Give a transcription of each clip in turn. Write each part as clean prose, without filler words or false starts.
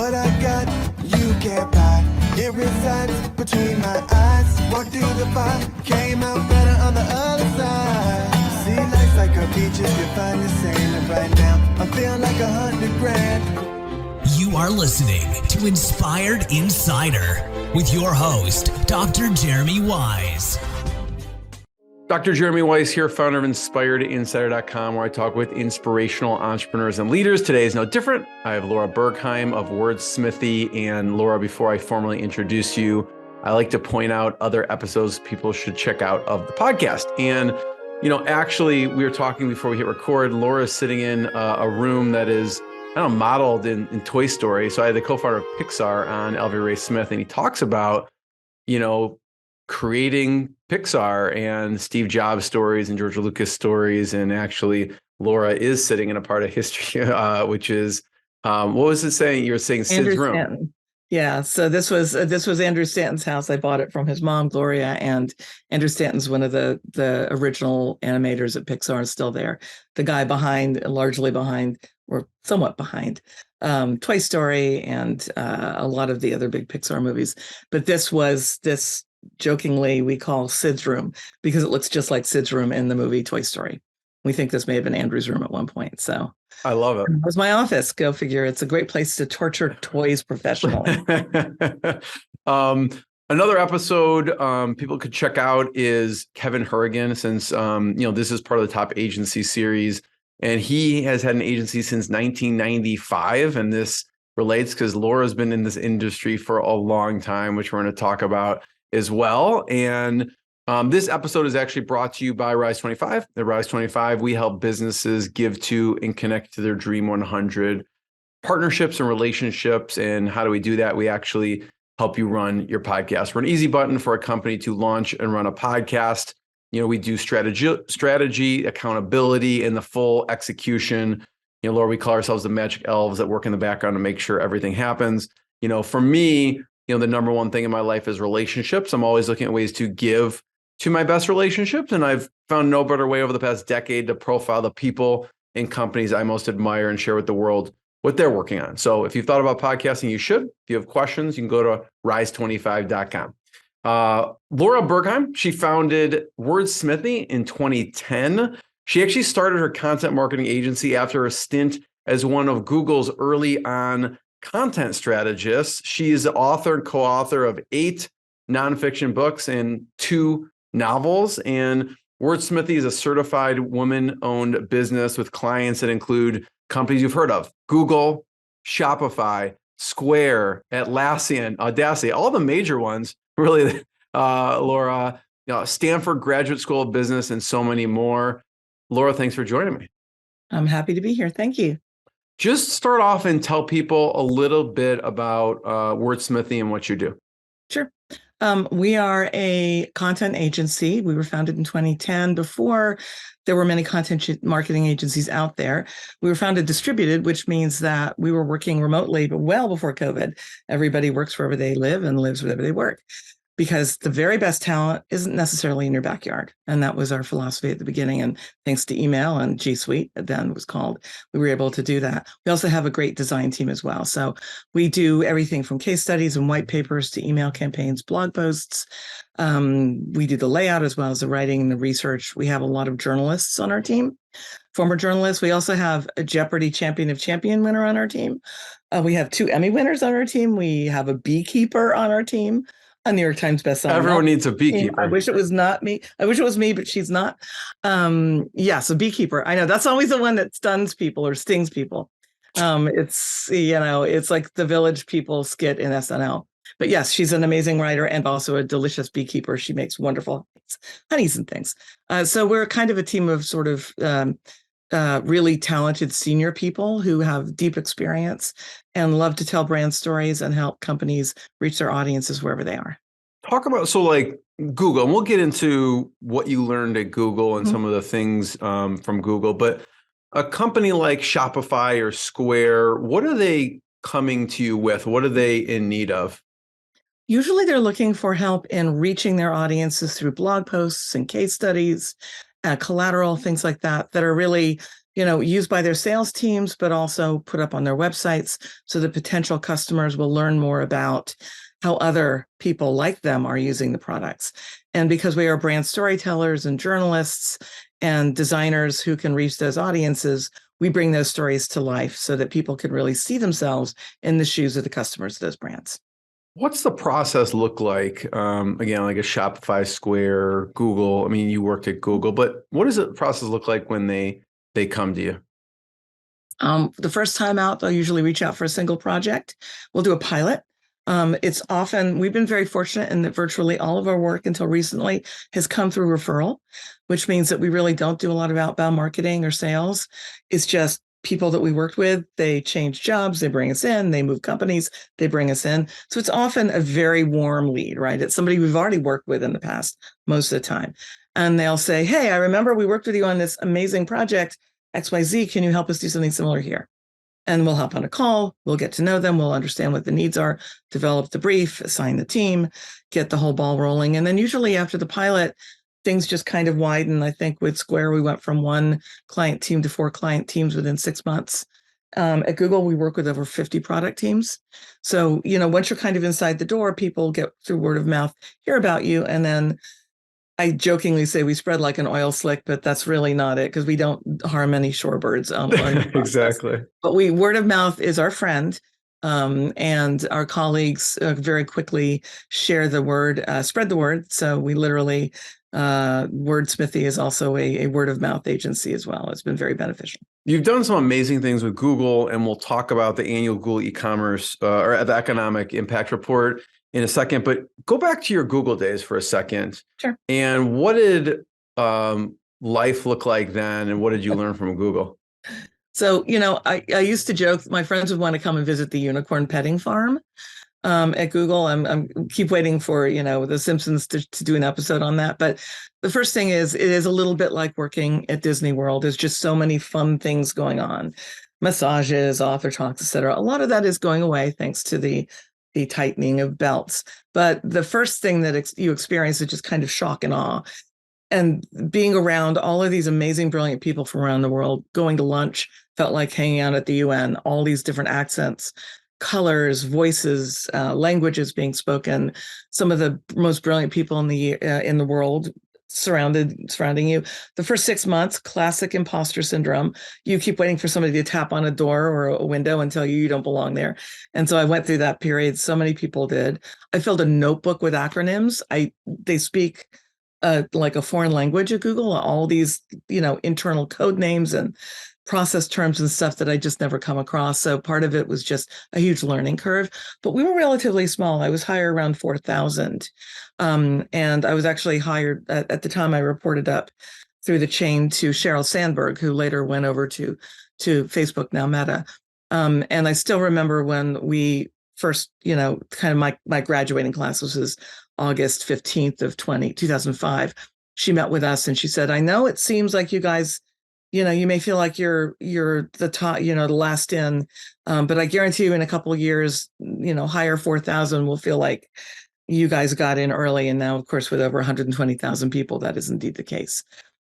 What I got, you can't buy. It resides between my eyes. Walked through the fire, came out better on the other side. See, life's like a beach if you find the same. And right now, I'm feeling like 100 grand. You are listening to Inspired Insider with your host, Dr. Jeremy Wise. Dr. Jeremy Weiss here, founder of InspiredInsider.com, where I talk with inspirational entrepreneurs and leaders. Today is no different. I have Laura Bergheim of Wordsmithie. And Laura, before I formally introduce you, I like to point out other episodes people should check out of the podcast. And, actually, we were talking before we hit record. Laura is sitting in a room that is, modeled in Toy Story. So I had the co-founder of Pixar on, Elvie Ray Smith, and he talks about, creating Pixar and Steve Jobs stories and George Lucas stories. And actually, Laura is sitting in a part of history, which is, what was it saying? You were saying Sid's room. Stanton. Yeah. So this was Andrew Stanton's house. I bought it from his mom, Gloria, and Andrew Stanton's one of the original animators at Pixar, is still there. The guy largely behind, or somewhat behind, Toy Story and a lot of the other big Pixar movies. But this jokingly we call Sid's room because it looks just like Sid's room in the movie Toy Story. We think this may have been Andrew's room at one point. So I love it. It was my office. Go figure. It's a great place to torture toys professionally. Another episode people could check out is Kevin Hurrigan, since this is part of the Top Agency series, and he has had an agency since 1995, and this relates because Laura's been in this industry for a long time, which we're going to talk about as well. And this episode is actually brought to you by Rise 25. At Rise 25, we help businesses give to and connect to their Dream 100 partnerships and relationships. And how do we do that? We actually help you run your podcast. We're an easy button for a company to launch and run a podcast. We do strategy, accountability, and the full execution. Laura, we call ourselves the magic elves that work in the background to make sure everything happens. For me, the number one thing in my life is relationships. I'm always looking at ways to give to my best relationships. And I've found no better way over the past decade to profile the people and companies I most admire and share with the world what they're working on. So if you've thought about podcasting, you should. If you have questions, you can go to rise25.com. Laura Bergheim, she founded Wordsmithie in 2010. She actually started her content marketing agency after a stint as one of Google's early on content strategists. She is the author and co-author of 8 nonfiction books and 2 novels. And Wordsmithie is a certified woman-owned business with clients that include companies you've heard of: Google, Shopify, Square, Atlassian, Audacity, all the major ones, really. Laura, Stanford Graduate School of Business, and so many more. Laura, thanks for joining me. I'm happy to be here. Thank you. Just start off and tell people a little bit about Wordsmithie and what you do. Sure. We are a content agency. We were founded in 2010. Before there were many content marketing agencies out there, we were founded distributed, which means that we were working remotely, but well before COVID. Everybody works wherever they live and lives wherever they work, because the very best talent isn't necessarily in your backyard. And that was our philosophy at the beginning. And thanks to email and G Suite, then it was called, we were able to do that. We also have a great design team as well. So we do everything from case studies and white papers to email campaigns, blog posts. We do the layout as well as the writing and the research. We have a lot of journalists on our team, former journalists. We also have a Jeopardy Champion of Champion winner on our team. We have 2 Emmy winners on our team. We have a beekeeper on our team, a New York Times bestseller. Everyone needs a beekeeper. I wish it was not me. I wish it was me, but she's not. Yes, a beekeeper. I know that's always the one that stuns people or stings people. It's like the Village People skit in SNL. But yes, she's an amazing writer and also a delicious beekeeper. She makes wonderful honeys and things. So we're kind of a team of sort of really talented senior people who have deep experience and love to tell brand stories and help companies reach their audiences wherever they are. Talk about, so like Google, and we'll get into what you learned at Google and some of the things from Google, but a company like Shopify or Square, what are they coming to you with? What are they in need of? Usually they're looking for help in reaching their audiences through blog posts and case studies, collateral, things like that, that are really used by their sales teams, but also put up on their websites so that potential customers will learn more about how other people like them are using the products. And because we are brand storytellers and journalists and designers who can reach those audiences, we bring those stories to life so that people can really see themselves in the shoes of the customers of those brands. What's the process look like? Again, like a Shopify, Square, Google. I mean, you worked at Google, but what does the process look like when they come to you? The first time out, they'll usually reach out for a single project. We'll do a pilot. We've been very fortunate in that virtually all of our work until recently has come through referral, which means that we really don't do a lot of outbound marketing or sales. It's just people that we worked with, they change jobs, they bring us in, they move companies, they bring us in. So it's often a very warm lead, right? It's somebody we've already worked with in the past, most of the time. And they'll say, hey, I remember we worked with you on this amazing project, XYZ, can you help us do something similar here? And we'll hop on a call, we'll get to know them, we'll understand what the needs are, develop the brief, assign the team, get the whole ball rolling. And then usually after the pilot, things just kind of widen. I think with Square, we went from 1 client team to 4 client teams within 6 months. At Google, we work with over 50 product teams. So, once you're kind of inside the door, people get through word of mouth, hear about you. And then I jokingly say we spread like an oil slick, but that's really not it because we don't harm any shorebirds. Exactly. But word of mouth is our friend. And our colleagues very quickly share the word, spread the word. So we literally, Wordsmithie is also a word of mouth agency as well. It's been very beneficial. You've done some amazing things with Google, and we'll talk about the annual Google e-commerce or the economic impact report in a second. But go back to your Google days for a second. Sure. And what did life look like then, and what did you learn from Google? So, I used to joke, my friends would want to come and visit the unicorn petting farm at Google. I'm keep waiting for, the Simpsons to do an episode on that. But the first thing is, it is a little bit like working at Disney World. There's just so many fun things going on. Massages, author talks, et cetera. A lot of that is going away thanks to the tightening of belts. But the first thing that you experience is just kind of shock and awe. And being around all of these amazing, brilliant people from around the world, going to lunch felt like hanging out at the UN, all these different accents, colors, voices, languages being spoken, some of the most brilliant people in the world surrounding you. The first 6 months, classic imposter syndrome. You keep waiting for somebody to tap on a door or a window and tell you don't belong there. And so I went through that period. So many people did. I filled a notebook with acronyms. They speak like a foreign language at Google, all these, internal code names and process terms and stuff that I just never come across. So part of it was just a huge learning curve, but we were relatively small. I was hired around 4,000. And I was actually hired at the time I reported up through the chain to Sheryl Sandberg, who later went over to Facebook, now Meta. And I still remember when we first, kind of my graduating class was August 15th of 2005. She met with us and she said, I know it seems like you guys, you may feel like you're the top, the last in, but I guarantee you in a couple of years, higher 4,000 will feel like you guys got in early. And now, of course, with over 120,000 people, that is indeed the case.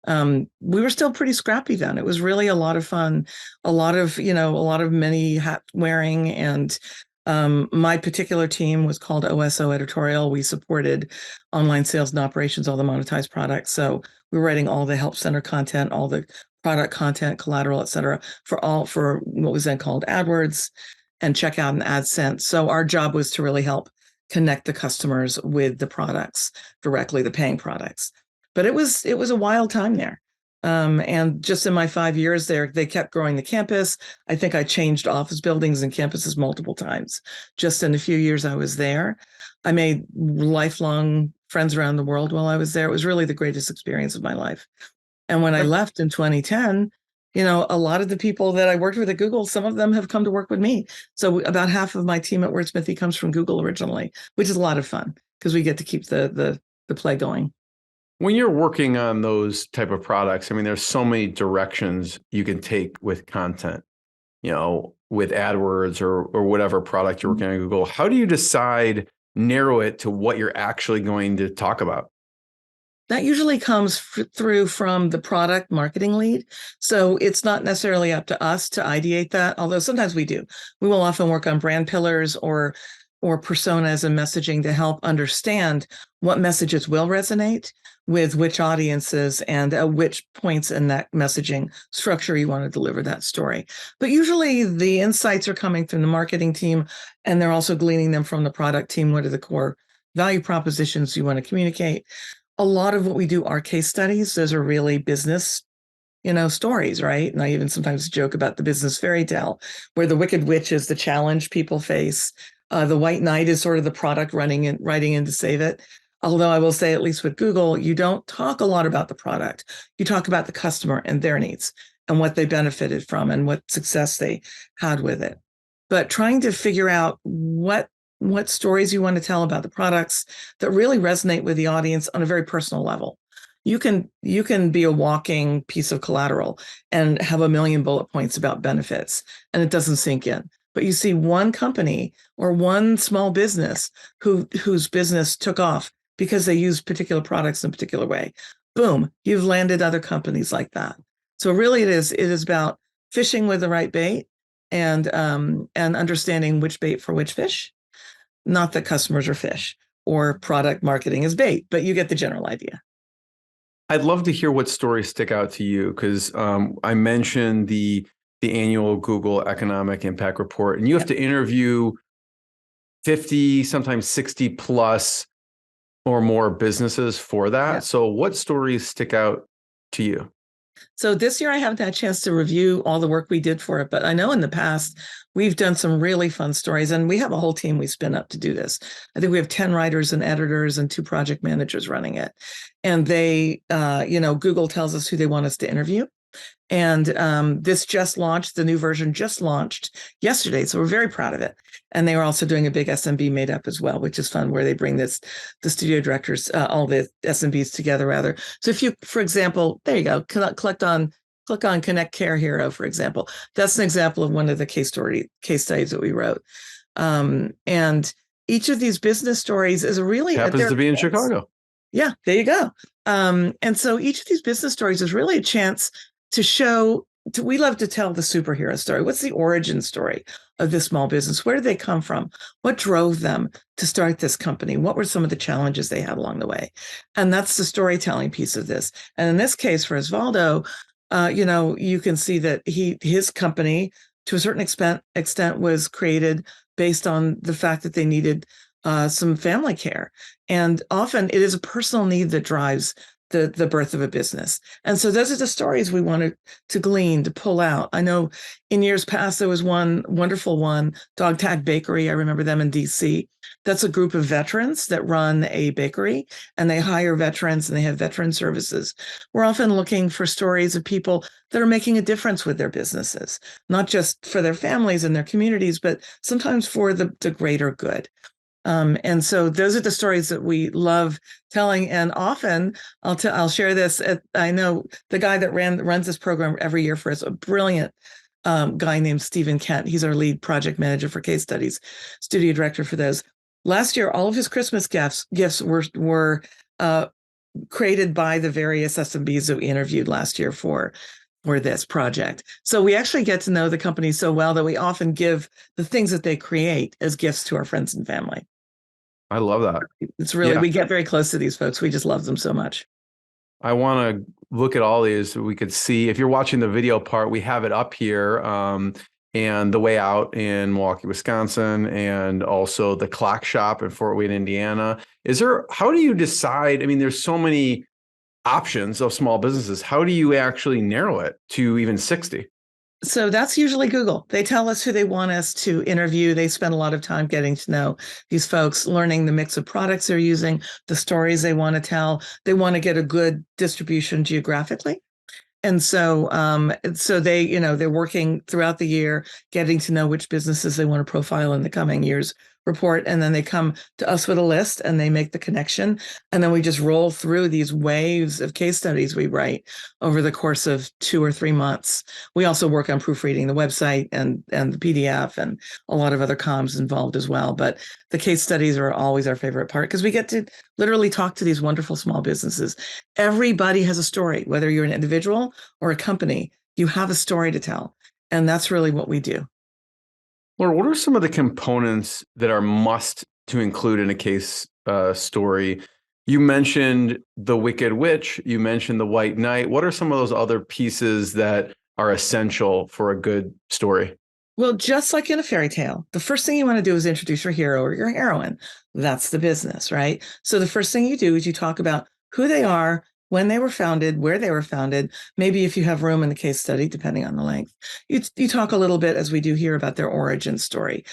We were still pretty scrappy then. It was really a lot of fun, a lot of many hat wearing. And my particular team was called OSO Editorial. We supported online sales and operations, all the monetized products. So we were writing all the help center content, all the product content, collateral, et cetera, for what was then called AdWords and checkout and AdSense. So our job was to really help connect the customers with the products directly, the paying products. But it was a wild time there. And just in my 5 years there, they kept growing the campus. I think I changed office buildings and campuses multiple times. Just in a few years I was there, I made lifelong friends around the world while I was there. It was really the greatest experience of my life. And when I left in 2010, a lot of the people that I worked with at Google, some of them have come to work with me. So about half of my team at Wordsmithie comes from Google originally, which is a lot of fun because we get to keep the play going. When you're working on those type of products, I mean, there's so many directions you can take with content, with AdWords or whatever product you're working on Google. How do you narrow it to what you're actually going to talk about? That usually comes through from the product marketing lead. So it's not necessarily up to us to ideate that, although sometimes we do. We will often work on brand pillars or personas and messaging to help understand what messages will resonate with which audiences and at which points in that messaging structure you want to deliver that story. But usually the insights are coming from the marketing team, and they're also gleaning them from the product team. What are the core value propositions you want to communicate? A lot of what we do are case studies. Those are really business, stories, right? And I even sometimes joke about the business fairy tale, where the Wicked Witch is the challenge people face. The White Knight is sort of the product riding in to save it. Although I will say, at least with Google, you don't talk a lot about the product. You talk about the customer and their needs and what they benefited from and what success they had with it. But trying to figure out what stories you want to tell about the products that really resonate with the audience on a very personal level. You can be a walking piece of collateral and have a million bullet points about benefits, and it doesn't sink in. But you see one company or one small business whose business took off because they used particular products in a particular way. Boom, you've landed other companies like that. So really it is about fishing with the right bait and understanding which bait for which fish. Not that customers are fish or product marketing is bait, but you get the general idea. I'd love to hear what stories stick out to you, because I mentioned the annual Google Economic Impact Report, and you have to interview 50, sometimes 60 plus or more businesses for that. Yep. So what stories stick out to you? So this year I haven't had a chance to review all the work we did for it, but I know in the past we've done some really fun stories, and we have a whole team we spin up to do this. I think we have 10 writers and editors and 2 project managers running it. And they, Google tells us who they want us to interview. And this just launched, the new version just launched yesterday. So we're very proud of it. And they are also doing a big SMB made up as well, which is fun, where they bring the studio directors, all the SMBs together rather. So if you, for example, there you go, click on Connect Care Hero, for example. That's an example of one of the case studies that we wrote. And each of these business stories is really happens to be in Chicago. Yeah, there you go. And so each of these business stories is really a chance to show, we love to tell the superhero story. What's the origin story of this small business? Where did they come from? What drove them to start this company? What were some of the challenges they had along the way? And that's the storytelling piece of this. And in this case for Osvaldo, you can see that his company, to a certain extent, was created based on the fact that they needed some family care. And often it is a personal need that drives the birth of a business. And so those are the stories we wanted to glean, to pull out. I know in years past, there was one wonderful one, Dog Tag Bakery. I remember them in DC. That's a group of veterans that run a bakery, and they hire veterans and they have veteran services. We're often looking for stories of people that are making a difference with their businesses, not just for their families and their communities, but sometimes for the greater good. And so those are the stories that we love telling. And often I'll share this. I know the guy that runs this program every year for us, a brilliant guy named Stephen Kent. He's our lead project manager for case studies, studio director for those. Last year, all of his Christmas gifts were created by the various SMBs that we interviewed last year for this project. So we actually get to know the company so well that we often give the things that they create as gifts to our friends and family. I love that. It's really, we get very close to these folks. We just love them so much. I want to look at all these so we could see. If you're watching the video part, we have it up here. And the Way Out in Milwaukee, Wisconsin, and also the Clock Shop in Fort Wayne, Indiana. How do you decide? I mean, there's so many options of small businesses. How do you actually narrow it to even 60? So that's usually Google. They tell us who they want us to interview. They spend a lot of time getting to know these folks, learning the mix of products they're using, the stories they want to tell. They want to get a good distribution geographically. And so they, they're working throughout the year, getting to know which businesses they want to profile in the coming years report, and then they come to us with a list and they make the connection. And then we just roll through these waves of case studies we write over the course of 2 or 3 months. We also work on proofreading the website and the PDF and a lot of other comms involved as well. But the case studies are always our favorite part because we get to literally talk to these wonderful small businesses. Everybody has a story, whether you're an individual or a company, you have a story to tell. And that's really what we do. Laura, what are some of the components that are must to include in a case story? You mentioned the Wicked Witch, you mentioned the White Knight. What are some of those other pieces that are essential for a good story? Well, just like in a fairy tale, the first thing you want to do is introduce your hero or your heroine. That's the business, right? So the first thing you do is you talk about who they are, when they were founded, where they were founded. Maybe if you have room in the case study, depending on the length, you talk a little bit, as we do here, about their origin story.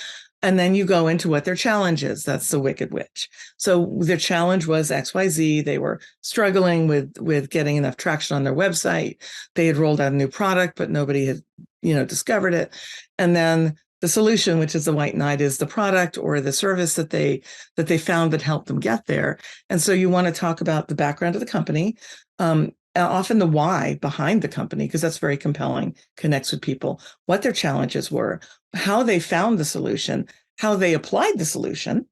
And then you go into what their challenge is. That's the Wicked Witch. So their challenge was XYZ. They were struggling with getting enough traction on their website. They had rolled out a new product, but nobody had, discovered it. And then the solution, which is the White Knight, is the product or the service that they found that helped them get there. And so you want to talk about the background of the company, often the why behind the company, because that's very compelling, connects with people, what their challenges were, how they found the solution, how they applied the solution,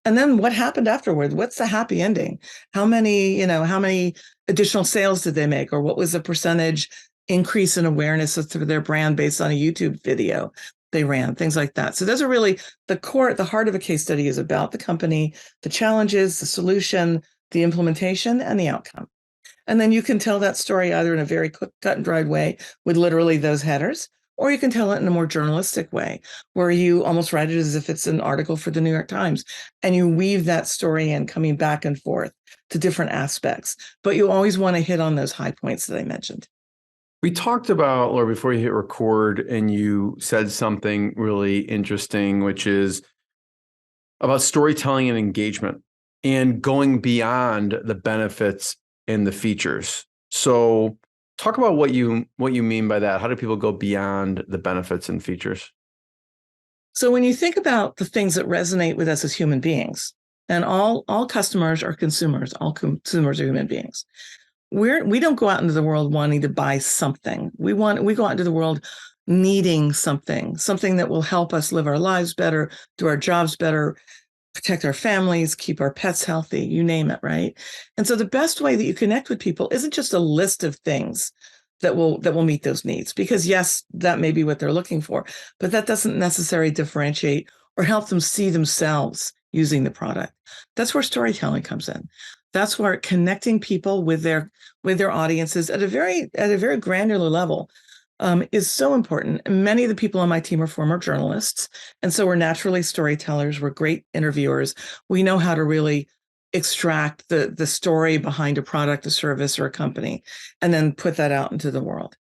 and then what happened afterward. What's the happy ending? How many additional sales did they make? Or what was the percentage increase in awareness of their brand based on a YouTube video they ran, things like that. So those are really the heart of a case study is about the company, the challenges, the solution, the implementation, and the outcome. And then you can tell that story either in a very cut and dried way with literally those headers, or you can tell it in a more journalistic way where you almost write it as if it's an article for the New York Times and you weave that story in, coming back and forth to different aspects. But you always want to hit on those high points that I mentioned. We talked about, Laura, before you hit record, and you said something really interesting, which is about storytelling and engagement and going beyond the benefits and the features. So talk about what you mean by that. How do people go beyond the benefits and features? So when you think about the things that resonate with us as human beings, and all customers are consumers, all consumers are human beings. We don't go out into the world wanting to buy something. We go out into the world needing something that will help us live our lives better, do our jobs better, protect our families, keep our pets healthy, you name it, right? And so the best way that you connect with people isn't just a list of things that will meet those needs, because yes, that may be what they're looking for, but that doesn't necessarily differentiate or help them see themselves using the product. That's where storytelling comes in. That's where connecting people with their audiences at a very granular level is so important. And many of the people on my team are former journalists, and so we're naturally storytellers. We're great interviewers. We know how to really extract the story behind a product, a service, or a company, and then put that out into the world.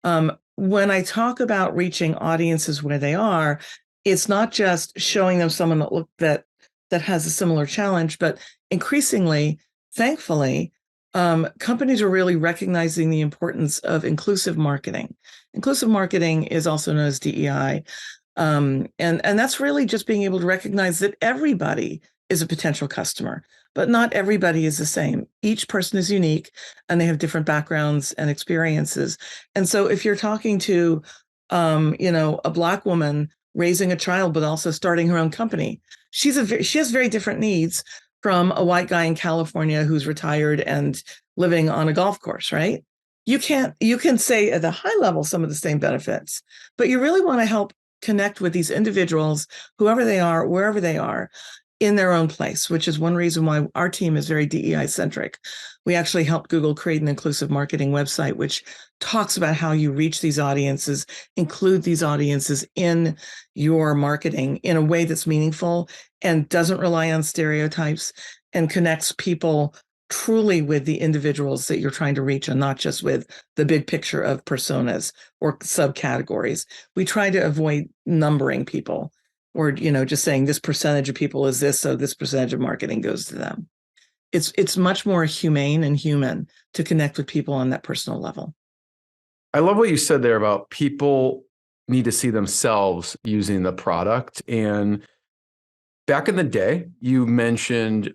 When I talk about reaching audiences where they are, it's not just showing them someone that has a similar challenge, but increasingly, thankfully, companies are really recognizing the importance of inclusive marketing. Inclusive marketing is also known as DEI. And that's really just being able to recognize that everybody is a potential customer, but not everybody is the same. Each person is unique and they have different backgrounds and experiences. And so if you're talking to, a Black woman raising a child, but also starting her own company, she has very different needs from a white guy in California who's retired and living on a golf course, right? You can say at the high level some of the same benefits, but you really want to help connect with these individuals, whoever they are, wherever they are, in their own place, which is one reason why our team is very DEI centric. We actually helped Google create an inclusive marketing website, which talks about how you reach these audiences, include these audiences in your marketing in a way that's meaningful and doesn't rely on stereotypes and connects people truly with the individuals that you're trying to reach and not just with the big picture of personas or subcategories. We try to avoid numbering people or, just saying this percentage of people is this, so this percentage of marketing goes to them. It's much more humane and human to connect with people on that personal level. I love what you said there about people need to see themselves using the product. And back in the day, you mentioned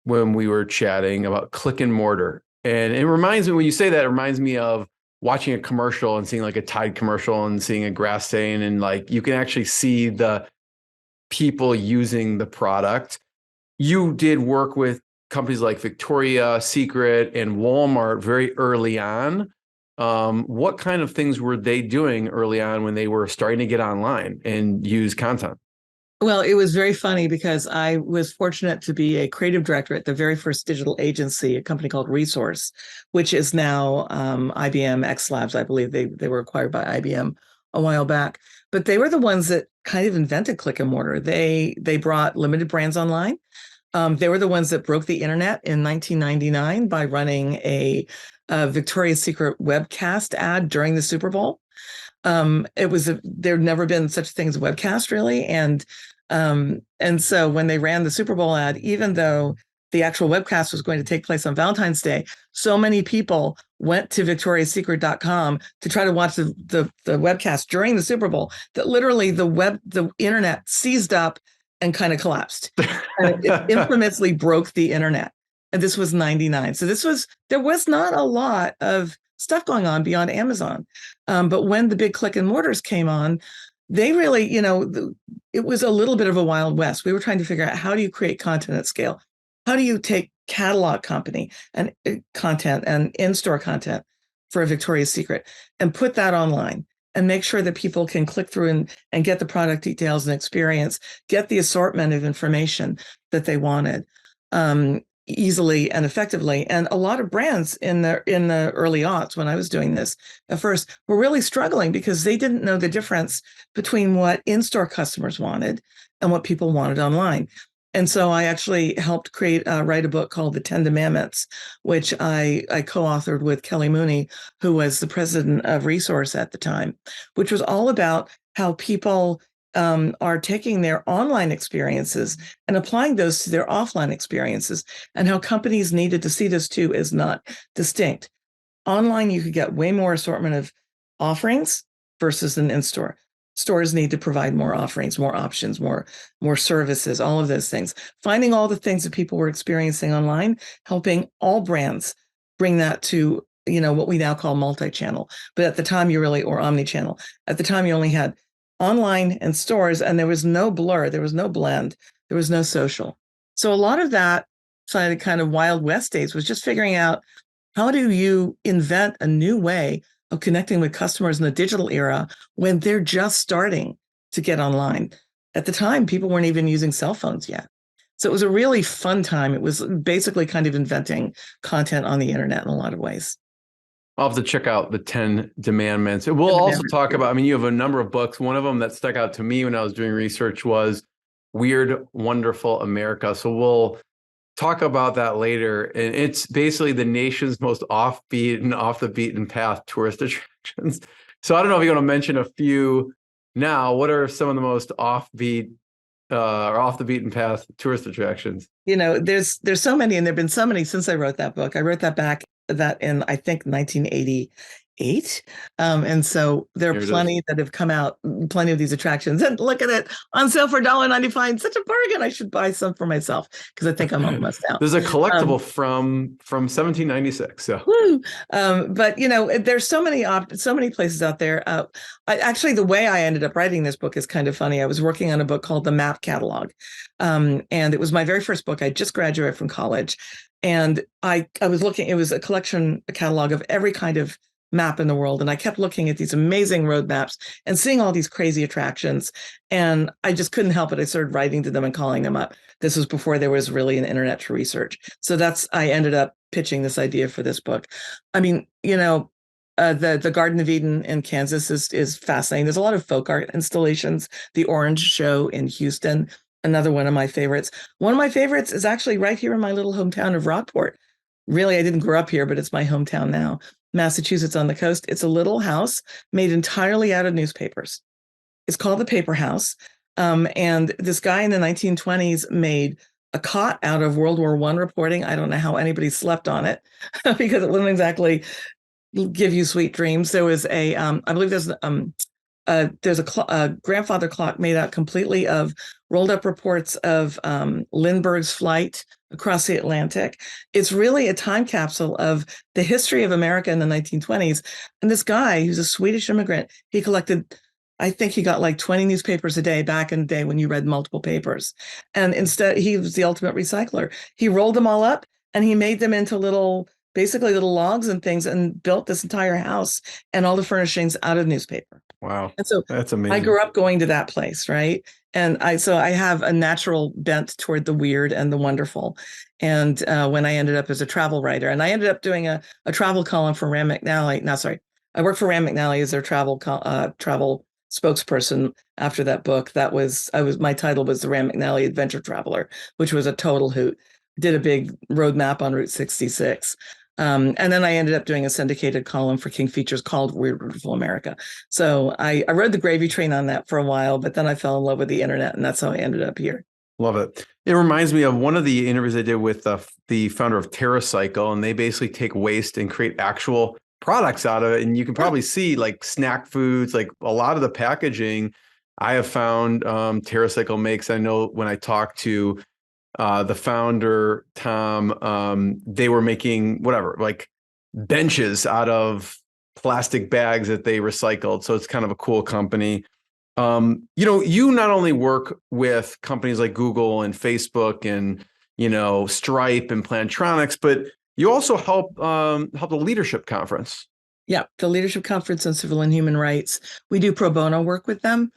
when we were chatting about click and mortar. And it reminds me, when you say that, it reminds me of watching a commercial and seeing like a Tide commercial and seeing a grass stain, and like you can actually see the people using the product. You did work with companies like Victoria's Secret and Walmart very early on. What kind of things were they doing early on when they were starting to get online and use content? Well, it was very funny because I was fortunate to be a creative director at the very first digital agency, a company called Resource, which is now IBM X Labs. I believe they were acquired by IBM a while back. But they were the ones that kind of invented click and mortar. They brought limited brands online. They were the ones that broke the internet in 1999 by running a Victoria's Secret webcast ad during the Super Bowl. There'd never been such a thing as a webcast, really. And so when they ran the Super Bowl ad, even though the actual webcast was going to take place on Valentine's Day, so many people went to victoriassecret.com to try to watch the webcast during the Super Bowl that literally the internet seized up and kind of collapsed. And it infamously broke the internet. And this was 99. So there was not a lot of stuff going on beyond Amazon. But when the big click and mortars came on, they really, it was a little bit of a Wild West. We were trying to figure out, how do you create content at scale? How do you take catalog company and content and in-store content for a Victoria's Secret and put that online and make sure that people can click through and get the product details and experience, get the assortment of information that they wanted easily and effectively. And a lot of brands in the early aughts, when I was doing this at first, were really struggling because they didn't know the difference between what in-store customers wanted and what people wanted online. And so I actually helped write a book called The 10 Demandments, which I co-authored with Kelly Mooney, who was the president of Resource at the time, which was all about how people are taking their online experiences and applying those to their offline experiences, and how companies needed to see this too as not distinct. Online, you could get way more assortment of offerings versus an in-store. Stores need to provide more offerings, more options, more services, all of those things. Finding all the things that people were experiencing online, helping all brands bring that to, what we now call multi-channel. But at the time or omni-channel. At the time, you only had online and stores, and there was no blur, there was no blend, there was no social. So a lot of that kind of Wild West days was just figuring out, how do you invent a new way of connecting with customers in the digital era when they're just starting to get online? At the time, people weren't even using cell phones yet. So it was a really fun time. It was basically kind of inventing content on the internet in a lot of ways. I'll have to check out the 10 Demandments. We'll also talk about, you have a number of books. One of them that stuck out to me when I was doing research was Weird, Wonderful America. So we'll talk about that later. And it's basically the nation's most offbeat and off the beaten path tourist attractions. So I don't know if you want to mention a few now. What are some of the most offbeat or off the beaten path tourist attractions? There's so many, and there've been so many since I wrote that book. I wrote that in, I think, 1988. And so there are plenty that have come out, plenty of these attractions. And look at it, on sale for $1.95. Such a bargain. I should buy some for myself because I think I'm almost out. There's a collectible from 1796. So, but there's so many places out there. Actually, the way I ended up writing this book is kind of funny. I was working on a book called The Map Catalog, and it was my very first book. I just graduated from college. And I was looking, it was a catalog of every kind of map in the world. And I kept looking at these amazing road maps and seeing all these crazy attractions. And I just couldn't help it. I started writing to them and calling them up. This was before there was really an internet to research. So I ended up pitching this idea for this book. I mean, the Garden of Eden in Kansas is fascinating. There's a lot of folk art installations. The Orange Show in Houston, another one of my favorites. One of my favorites is actually right here in my little hometown of Rockport. Really, I didn't grow up here, but it's my hometown now. Massachusetts on the coast. It's a little house made entirely out of newspapers. It's called the Paper House. And this guy in the 1920s made a cot out of World War I reporting. I don't know how anybody slept on it because it wouldn't exactly give you sweet dreams. There was I believe there's there's a grandfather clock made out completely of rolled up reports of Lindbergh's flight across the Atlantic. It's really a time capsule of the history of America in the 1920s. And this guy, who's a Swedish immigrant, he collected, I think he got like 20 newspapers a day back in the day when you read multiple papers. And instead, he was the ultimate recycler. He rolled them all up and he made them into basically little logs and things, and built this entire house and all the furnishings out of newspaper. Wow. And so That's amazing. I grew up going to that place, right? And I have a natural bent toward the weird and the wonderful. And when I ended up as a travel writer, and I ended up doing a travel column for Rand McNally. No, sorry, I worked for Rand McNally as their travel spokesperson after that book. My title was the Rand McNally Adventure Traveler, which was a total hoot. Did a big road map on Route 66. And then I ended up doing a syndicated column for King Features called Weird Wonderful America. So I rode the gravy train on that for a while, but then I fell in love with the internet, and that's how I ended up here. Love it. It reminds me of one of the interviews I did with the founder of TerraCycle, and they basically take waste and create actual products out of it. And you can probably see like snack foods, like a lot of the packaging I have found TerraCycle makes. I know when I talked to the founder, Tom, they were making like benches out of plastic bags that they recycled. So it's kind of a cool company. You not only work with companies like Google and Facebook and, Stripe and Plantronics, but you also help the Leadership Conference. Yeah, the Leadership Conference on Civil and Human Rights. We do pro bono work with them.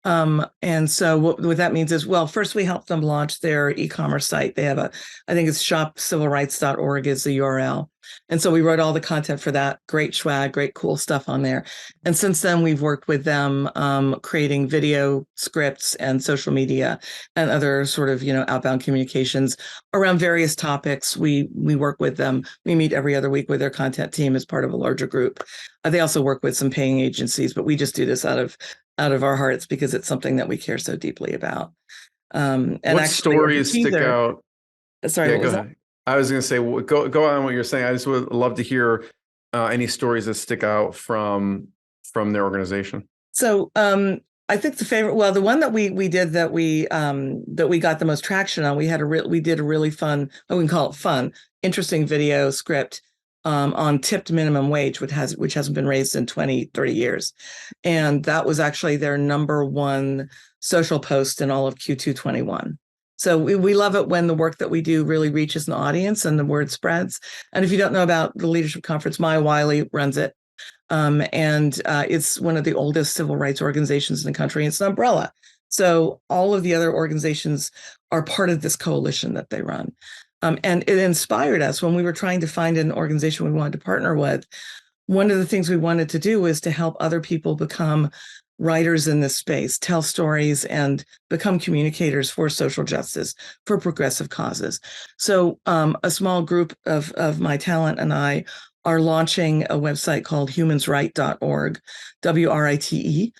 And so what that means is, well, first we help them launch their e-commerce site. They have I think it's shopcivilrights.org is the URL. And so we wrote all the content for that. Great swag, great cool stuff on there. And since then we've worked with them creating video scripts and social media and other sort of, outbound communications around various topics. We work with them. We meet every other week with their content team as part of a larger group. They also work with some paying agencies, but we just do this out of our hearts because it's something that we care so deeply about. And what stories stick out? Sorry, go ahead. I was going to say, go on what you're saying. I just would love to hear any stories that stick out from their organization. So I think the one that we did that we got the most traction on, we did a really fun, we can call it fun, interesting video script on tipped minimum wage, which hasn't been raised in 20, 30 years. And that was actually their number one social post in all of Q221. So we love it when the work that we do really reaches an audience and the word spreads. And if you don't know about the Leadership Conference, Maya Wiley runs it. And it's one of the oldest civil rights organizations in the country. It's an umbrella. So all of the other organizations are part of this coalition that they run. And it inspired us when we were trying to find an organization we wanted to partner with. One of the things we wanted to do was to help other people become writers in this space, tell stories, and become communicators for social justice, for progressive causes. So a small group of my talent and I are launching a website called humansright.org, WRITE,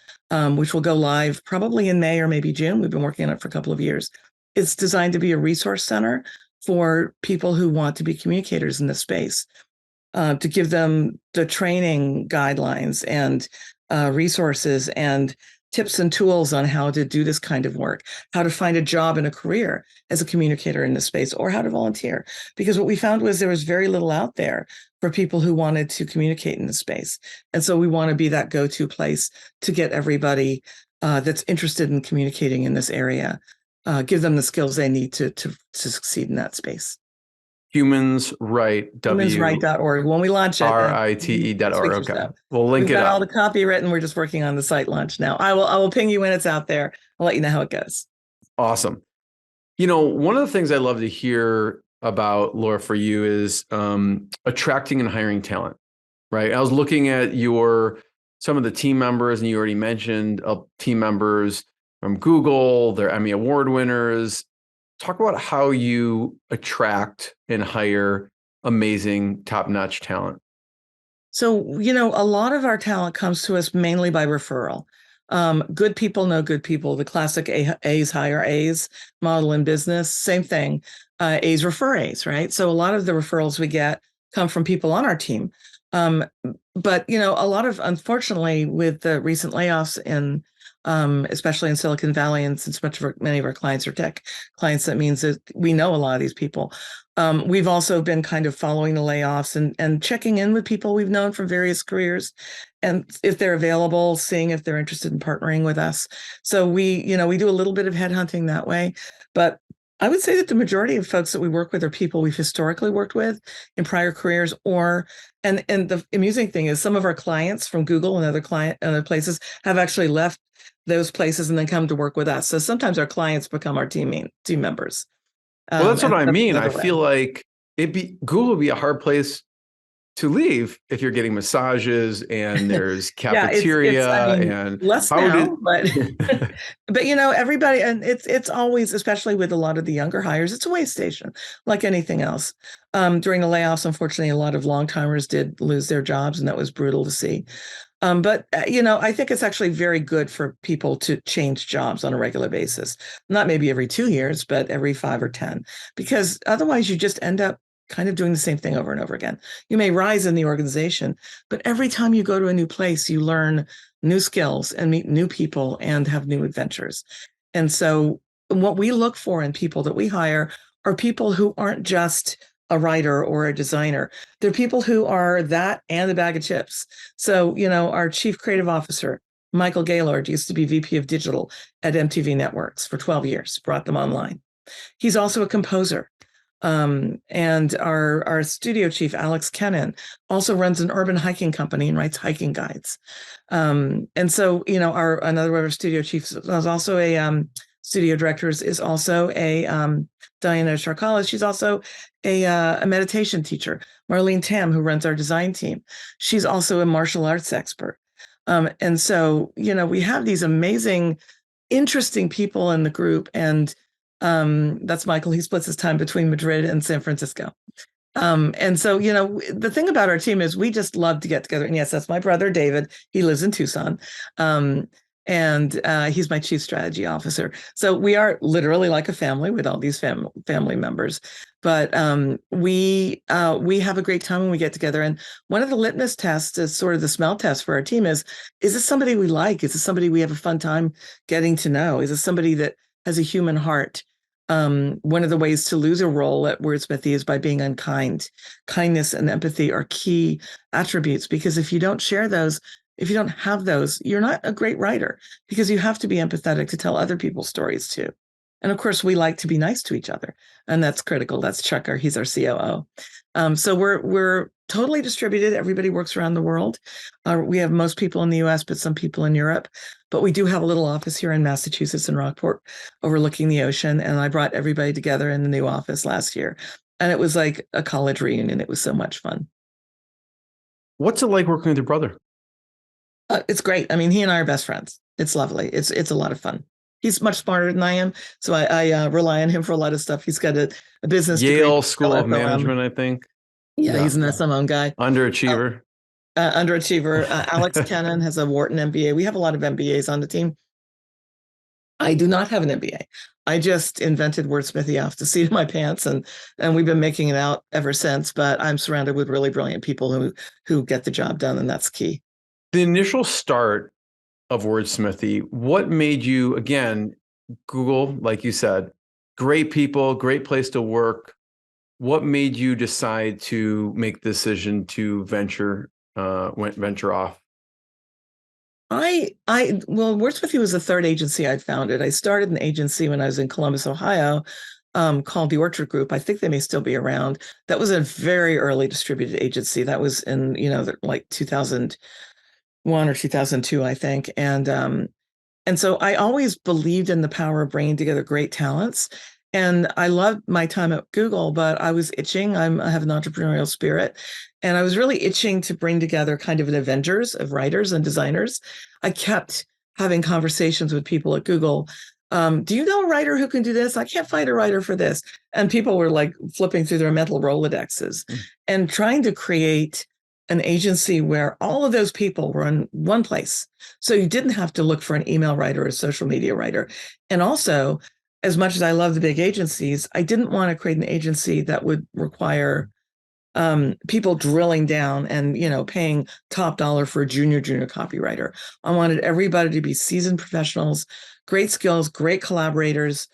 which will go live probably in May or maybe June. We've been working on it for a couple of years. It's designed to be a resource center for people who want to be communicators in this space, to give them the training guidelines and resources and tips and tools on how to do this kind of work, how to find a job and a career as a communicator in this space, or how to volunteer. Because what we found was there was very little out there for people who wanted to communicate in this space. And so we want to be that go-to place to get everybody that's interested in communicating in this area, give them the skills they need to succeed in that space. Humansright.org. When we launch it, RITE.org. Okay. We'll link We've it got up. all the copy written. We're just working on the site launch now. I will ping you when it's out there. I'll let you know how it goes. Awesome. One of the things I love to hear about, Laura, for you is attracting and hiring talent, right? I was looking at some of the team members, and you already mentioned team members from Google, they're Emmy Award winners. Talk about how you attract and hire amazing, top-notch talent. So, a lot of our talent comes to us mainly by referral. Good people know good people. The classic A's hire A's model in business, same thing. A's refer A's, right? So a lot of the referrals we get come from people on our team. But a lot of, unfortunately, with the recent layoffs in especially in Silicon Valley, and since many of our clients are tech clients, that means that we know a lot of these people. We've also been kind of following the layoffs and checking in with people we've known from various careers, and if they're available, seeing if they're interested in partnering with us. So we do a little bit of headhunting that way, but I would say that the majority of folks that we work with are people we've historically worked with in prior careers, and the amusing thing is some of our clients from Google and other places have actually left those places and then come to work with us. So sometimes our clients become our team members. Well, that's what I mean. I way. feel like Google would be a hard place to leave if you're getting massages and there's cafeteria and less now, but but everybody, and it's always, especially with a lot of the younger hires, it's a way station like anything else. During the layoffs, unfortunately, a lot of long timers did lose their jobs, and that was brutal to see. But I think it's actually very good for people to change jobs on a regular basis, not maybe every 2 years, but every 5 or 10, because otherwise you just end up kind of doing the same thing over and over again. You may rise in the organization, but every time you go to a new place, you learn new skills and meet new people and have new adventures. And so what we look for in people that we hire are people who aren't just a writer or a designer. They're people who are that and a bag of chips. So, our chief creative officer, Michael Gaylord, used to be VP of digital at MTV Networks for 12 years, brought them online. He's also a composer. And our studio chief, Alex Kennan, also runs an urban hiking company and writes hiking guides. And so, another of our studio chiefs is also a studio directors is also a Diana Sharkalis. She's also a meditation teacher. Marlene Tam, who runs our design team, she's also a martial arts expert. And so, we have these amazing, interesting people in the group, and that's Michael. He splits his time between Madrid and San Francisco. And so, the thing about our team is we just love to get together. And yes, that's my brother, David. He lives in Tucson. And he's my chief strategy officer. So we are literally like a family with all these family members. But we have a great time when we get together. And one of the litmus tests is sort of the smell test for our team is this somebody we like? Is this somebody we have a fun time getting to know? Is this somebody that has a human heart? One of the ways to lose a role at Wordsmithie is by being unkind. Kindness and empathy are key attributes, because if you don't share those, if you don't have those, you're not a great writer, because you have to be empathetic to tell other people's stories too. And of course, we like to be nice to each other, and that's critical. That's Chucker. He's our COO. So we're totally distributed. Everybody works around the world. We have most people in the US, but some people in Europe. But we do have a little office here in Massachusetts in Rockport, overlooking the ocean. And I brought everybody together in the new office last year, and it was like a college reunion. It was so much fun. What's it like working with your brother? It's great. I mean, he and I are best friends. It's lovely. It's a lot of fun. He's much smarter than I am, so I rely on him for a lot of stuff. He's got a business Yale degree, School of Management, I think. Yeah, he's an SMM guy. Underachiever. Underachiever. Alex Kennan has a Wharton MBA. We have a lot of MBAs on the team. I do not have an MBA. I just invented Wordsmithie off the seat of my pants, and we've been making it out ever since. But I'm surrounded with really brilliant people who get the job done, and that's key. The initial start of Wordsmithie, what made you, again, Google, like you said, great people, great place to work. What made you decide to make the decision to venture off? Well, Wordsmithie was the third agency I'd founded. I started an agency when I was in Columbus, Ohio, called the Orchard Group. I think they may still be around. That was a very early distributed agency. That was in, like 2001 or 2002, I think. And so I always believed in the power of bringing together great talents. And I loved my time at Google, but I was itching. I have an entrepreneurial spirit, and I was really itching to bring together kind of an Avengers of writers and designers. I kept having conversations with people at Google. Do you know a writer who can do this? I can't find a writer for this. And people were like flipping through their mental Rolodexes and trying to create an agency where all of those people were in one place. So you didn't have to look for an email writer or a social media writer. And also, as much as I love the big agencies, I didn't want to create an agency that would require people drilling down and, paying top dollar for a junior copywriter. I wanted everybody to be seasoned professionals, great skills, great collaborators.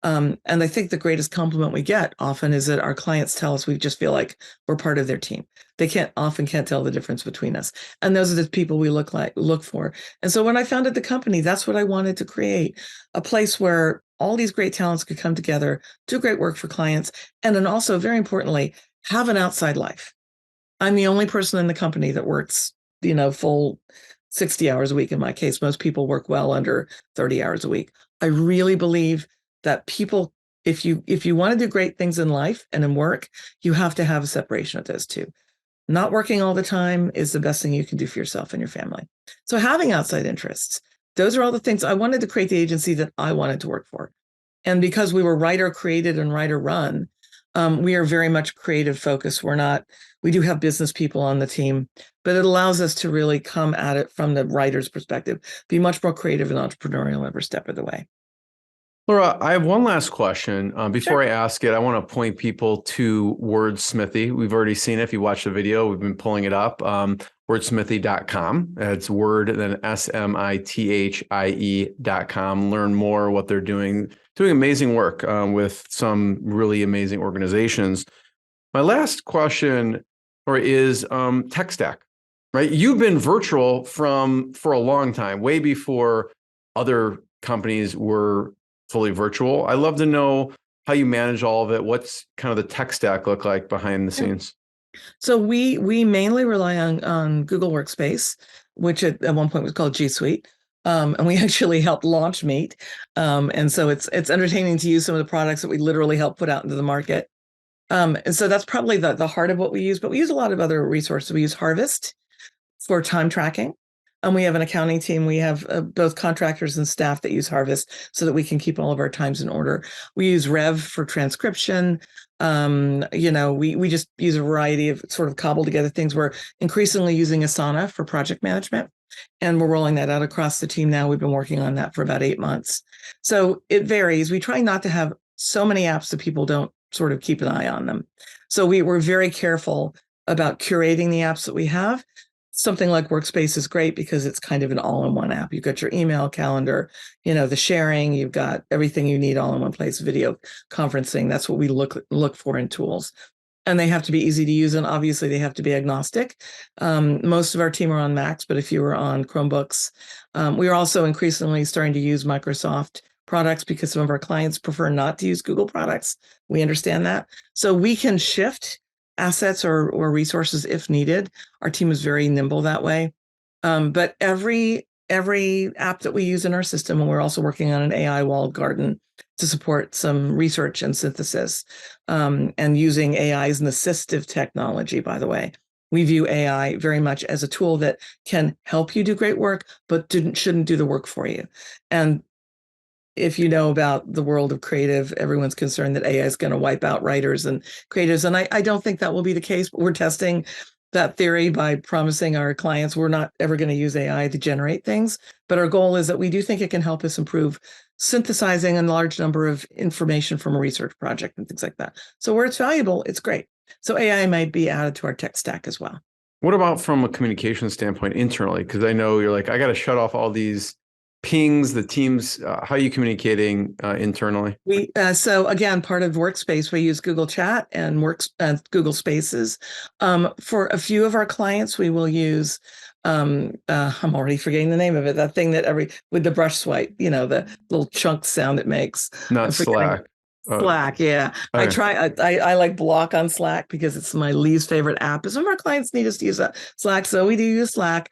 And I think the greatest compliment we get often is that our clients tell us we just feel like we're part of their team. They can't tell the difference between us. And those are the people we look for. And so when I founded the company, that's what I wanted to create, a place where all these great talents could come together, do great work for clients, and then also, very importantly, have an outside life. I'm the only person in the company that works, full 60 hours a week. In my case, most people work well under 30 hours a week. I really believe that people, if you want to do great things in life and in work, you have to have a separation of those two. Not working all the time is the best thing you can do for yourself and your family. So having outside interests, those are all the things I wanted to create the agency that I wanted to work for. And because we were writer created and writer run, we are very much creative focused. We do have business people on the team, but it allows us to really come at it from the writer's perspective, be much more creative and entrepreneurial every step of the way. Laura, I have one last question. Before Sure. I ask it, I want to point people to Wordsmithie. We've already seen it. If you watch the video, we've been pulling it up. Wordsmithie.com. It's Word, then SMITHIE.com. Learn more what they're doing amazing work with some really amazing organizations. My last question is tech stack, right? You've been virtual for a long time, way before other companies were fully virtual. I'd love to know how you manage all of it. What's kind of the tech stack look like behind the scenes? So we mainly rely on Google Workspace, which at one point was called G Suite. And we actually helped launch Meet. And so it's entertaining to use some of the products that we literally helped put out into the market. And so that's probably the heart of what we use, but we use a lot of other resources. We use Harvest for time tracking. And we have an accounting team. We have both contractors and staff that use Harvest so that we can keep all of our times in order. We use Rev for transcription. We just use a variety of sort of cobbled together things. We're increasingly using Asana for project management, and we're rolling that out across the team now. We've been working on that for about 8 months. So it varies. We try not to have so many apps that people don't sort of keep an eye on them. So we're very careful about curating the apps that we have. Something like Workspace is great because it's kind of an all-in-one app. You've got your email, calendar, the sharing, you've got everything you need all in one place, video conferencing. That's what we look for in tools. And they have to be easy to use, and obviously they have to be agnostic. Most of our team are on Macs, but if you were on Chromebooks, we are also increasingly starting to use Microsoft products because some of our clients prefer not to use Google products. We understand that. So we can shift assets or resources if needed. Our team is very nimble that way. But every app that we use in our system, and we're also working on an AI walled garden to support some research and synthesis, and using AI as an assistive technology, by the way. We view AI very much as a tool that can help you do great work, but shouldn't do the work for you. And if you know about the world of creative, everyone's concerned that AI is going to wipe out writers and creatives. And I don't think that will be the case, but we're testing that theory by promising our clients we're not ever going to use AI to generate things. But our goal is that we do think it can help us improve synthesizing a large number of information from a research project and things like that. So where it's valuable, it's great. So AI might be added to our tech stack as well. What about from a communication standpoint internally? Because I know you're like, I got to shut off all these pings, the teams. How are you communicating internally? So again, part of Workspace, we use Google Chat and Google Spaces. For a few of our clients, we will use, I'm already forgetting the name of it, that thing that with the brush swipe, the little chunk sound it makes. Not Slack. Slack, yeah. Okay. I like Block on Slack because it's my least favorite app. Some of our clients need us to use Slack, so we do use Slack.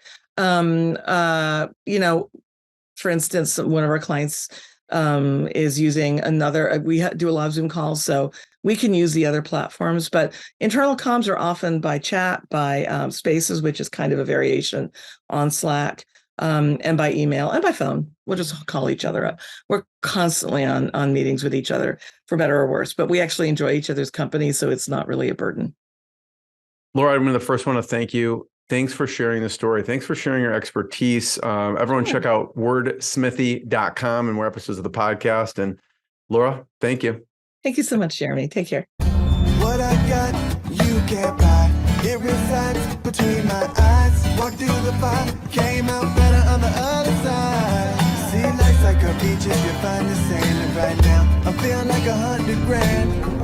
For instance, one of our clients is using another, we do a lot of Zoom calls, so we can use the other platforms, but internal comms are often by chat, by Spaces, which is kind of a variation on Slack, and by email and by phone. We'll just call each other up. We're constantly on meetings with each other, for better or worse, but we actually enjoy each other's company, so it's not really a burden. Laura, I'm the first one to thank you. Thanks for sharing the story. Thanks for sharing your expertise. Everyone check out wordsmithy.com and more episodes of the podcast. And Laura, thank you. Thank you so much, Jeremy. Take care. What I got you get by. It resides between my eyes. Walked through the fire, came out better on the other side. See, life's like a beach if you find the sailing right now. I'm feeling like 100 grand.